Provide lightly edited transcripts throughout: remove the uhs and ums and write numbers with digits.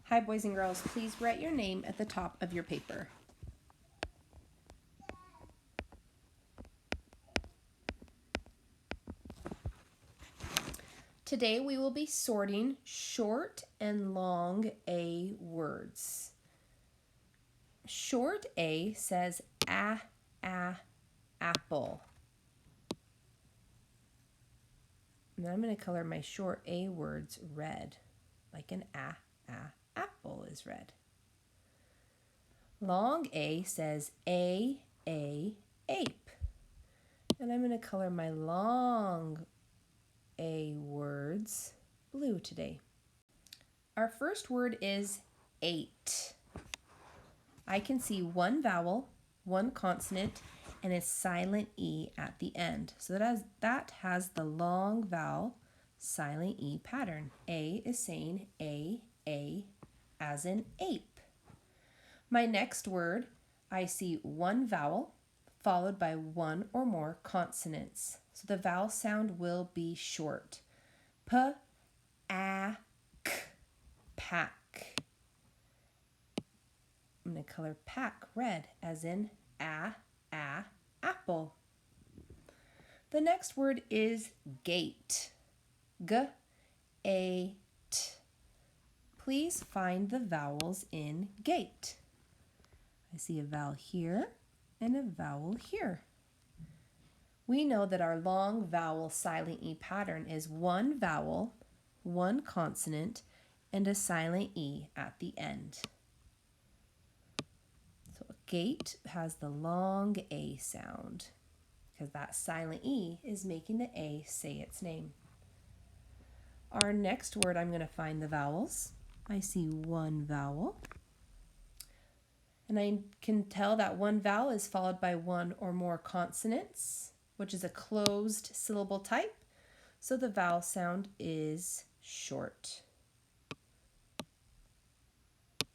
Hi, boys and girls. Please write your name at the top of your paper. Today we will be sorting short and long A words. Short A says apple. And I'm going to color my short A words red, like an apple is red. Long A says ape. And I'm going to color my long A words blue today. Our first word is 8. I can see one vowel, one consonant, and a silent E at the end. So that has the long vowel silent E pattern. A is saying A, as in ape. My next word, I see one vowel followed by one or more consonants. So the vowel sound will be short. P, a, k, pack. I'm going to color pack red, as in apple. The next word is gate. G-A-T. Please find the vowels in gate. I see a vowel here and a vowel here. We know that our long vowel silent E pattern is one vowel, one consonant, and a silent E at the end. So gate has the long A sound because that silent E is making the A say its name. Our next word, I'm going to find the vowels. I see one vowel. And I can tell that one vowel is followed by one or more consonants, which is a closed syllable type. So the vowel sound is short.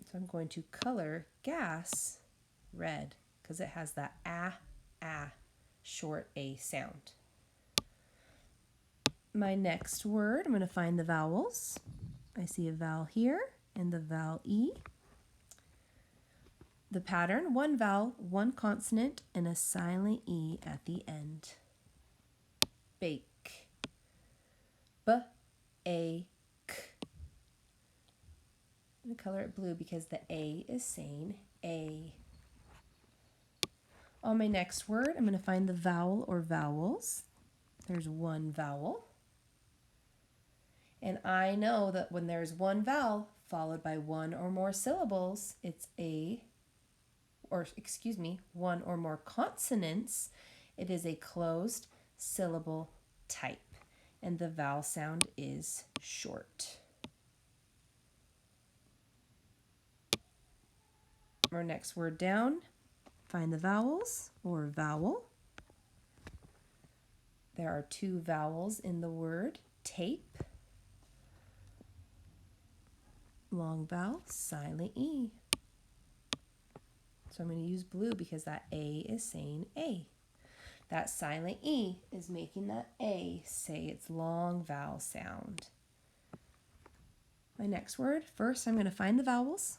So I'm going to color gas red because it has that short A sound. My next word, I'm going to find the vowels. I see a vowel here and the vowel E. The pattern, one vowel, one consonant, and a silent E at the end. Bake. B-A-K. I'm going to color it blue because the A is saying A. On my next word, I'm going to find the vowel or vowels. There's one vowel. And I know that when there's one vowel followed by one or more syllables, it's one or more consonants, it is a closed syllable type. And the vowel sound is short. Our next word down, find the vowels or vowel. There are two vowels in the word tape. Long vowel, silent E. So I'm going to use blue because that A is saying A. That silent E is making that A say its long vowel sound. My next word, first I'm going to find the vowels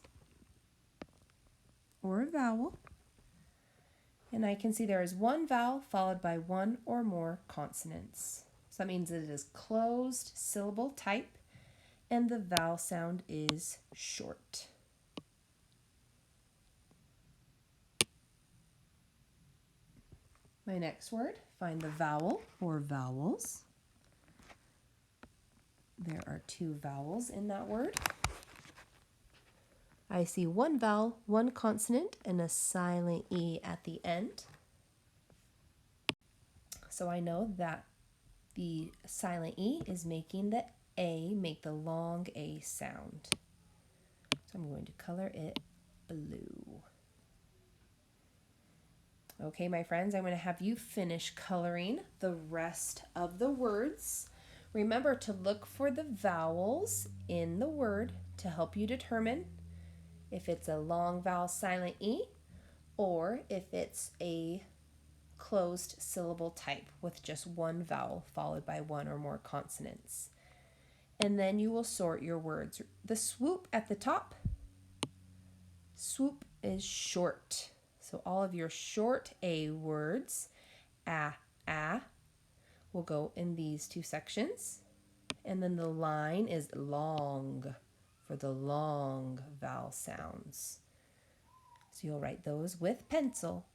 or a vowel. And I can see there is one vowel followed by one or more consonants. So that means that it is closed syllable type and the vowel sound is short. My next word, find the vowel or vowels. There are two vowels in that word. I see one vowel, one consonant, and a silent E at the end. So I know that the silent E is making the A make the long A sound. So I'm going to color it blue. Okay, my friends, I'm going to have you finish coloring the rest of the words. Remember to look for the vowels in the word to help you determine if it's a long vowel silent E or if it's a closed syllable type with just one vowel followed by one or more consonants. And then you will sort your words. The swoop at the top Swoop is short. So all of your short A words, ah, will go in these two sections. And then the line is long for the long vowel sounds. So you'll write those with pencil.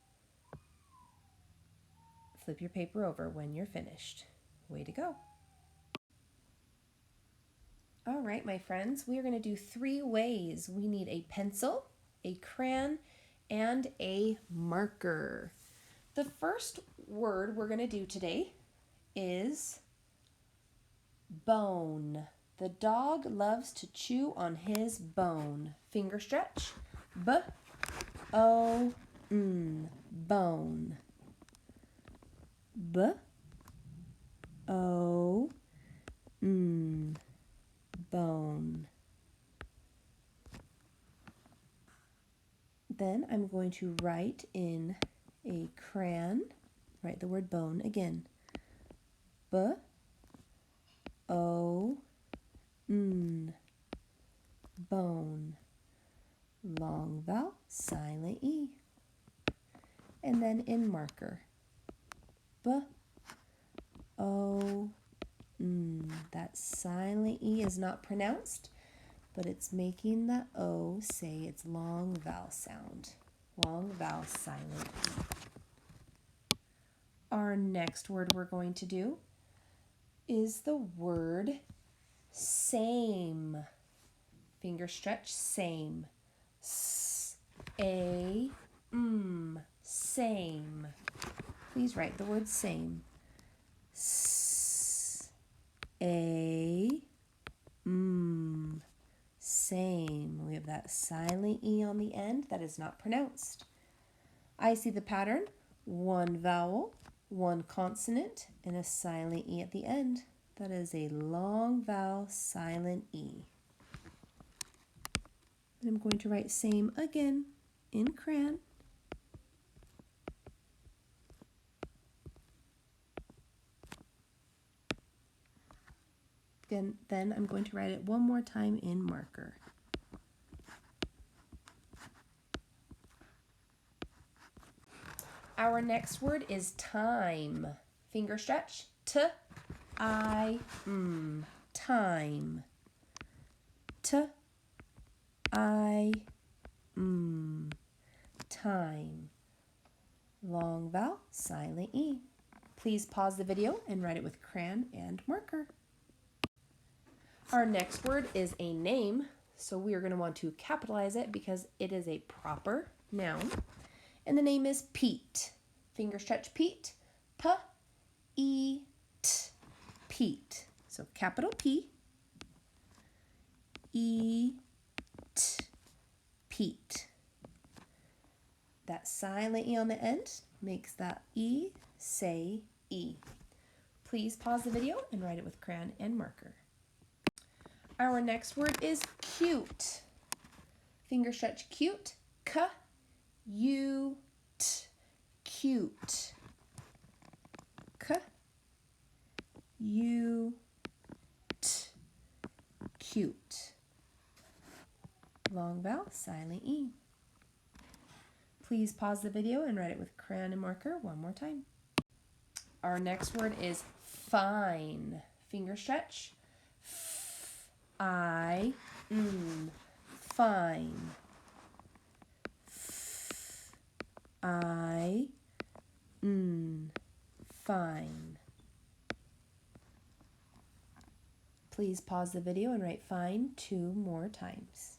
Flip your paper over when you're finished. Way to go. All right, my friends, we are going to do 3 ways. We need a pencil, a crayon, and a marker. The first word we're going to do today is bone. The dog loves to chew on his bone. Finger stretch. B-O-N, bone. B-O-N, bone. Then I'm going to write in a crayon, write the word bone again. B-O-N, bone. Long vowel, silent E. And then in marker, B-O-N. That silent E is not pronounced, but it's making the O say its long vowel sound. Long vowel, silent E. Our next word we're going to do is the word same. Finger stretch, same. S-A-M, same. Please write the word same. S-A-M, same. We have that silent E on the end that is not pronounced. I see the pattern. 1 vowel, 1 consonant, and a silent E at the end. That is a long vowel, silent E. And I'm going to write same again in crayon. Then I'm going to write it one more time in marker. Our next word is time. Finger stretch. T-I-M. Time. T-I-M. Time. Long vowel, silent E. Please pause the video and write it with crayon and marker. Our next word is a name, so we are going to want to capitalize it because it is a proper noun. And the name is Pete. Finger stretch, Pete. P-E-T. Pete. So capital P. E-T. Pete. That silent E on the end makes that E say E. Please pause the video and write it with crayon and marker. Our next word is cute. Finger stretch, cute. C-U-T. Cute. C-U-T. Cute. Long vowel, silent E. Please pause the video and write it with crayon and marker one more time. Our next word is fine. Finger stretch. F-I-N. Fine. F-I-N. Fine. Please pause the video and write fine 2 more times.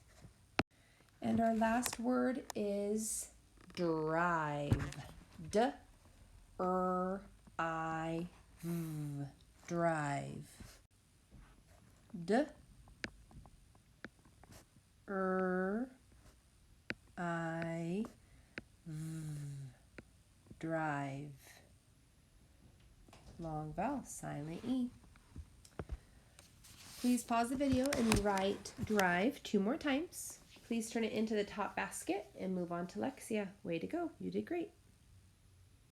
And our last word is drive. D-R-I-V. Drive. D-R-I-V. Drive. Long vowel, silent E. Please pause the video and write drive 2 more times. Please turn it into the top basket and move on to Lexia. Way to go. You did great.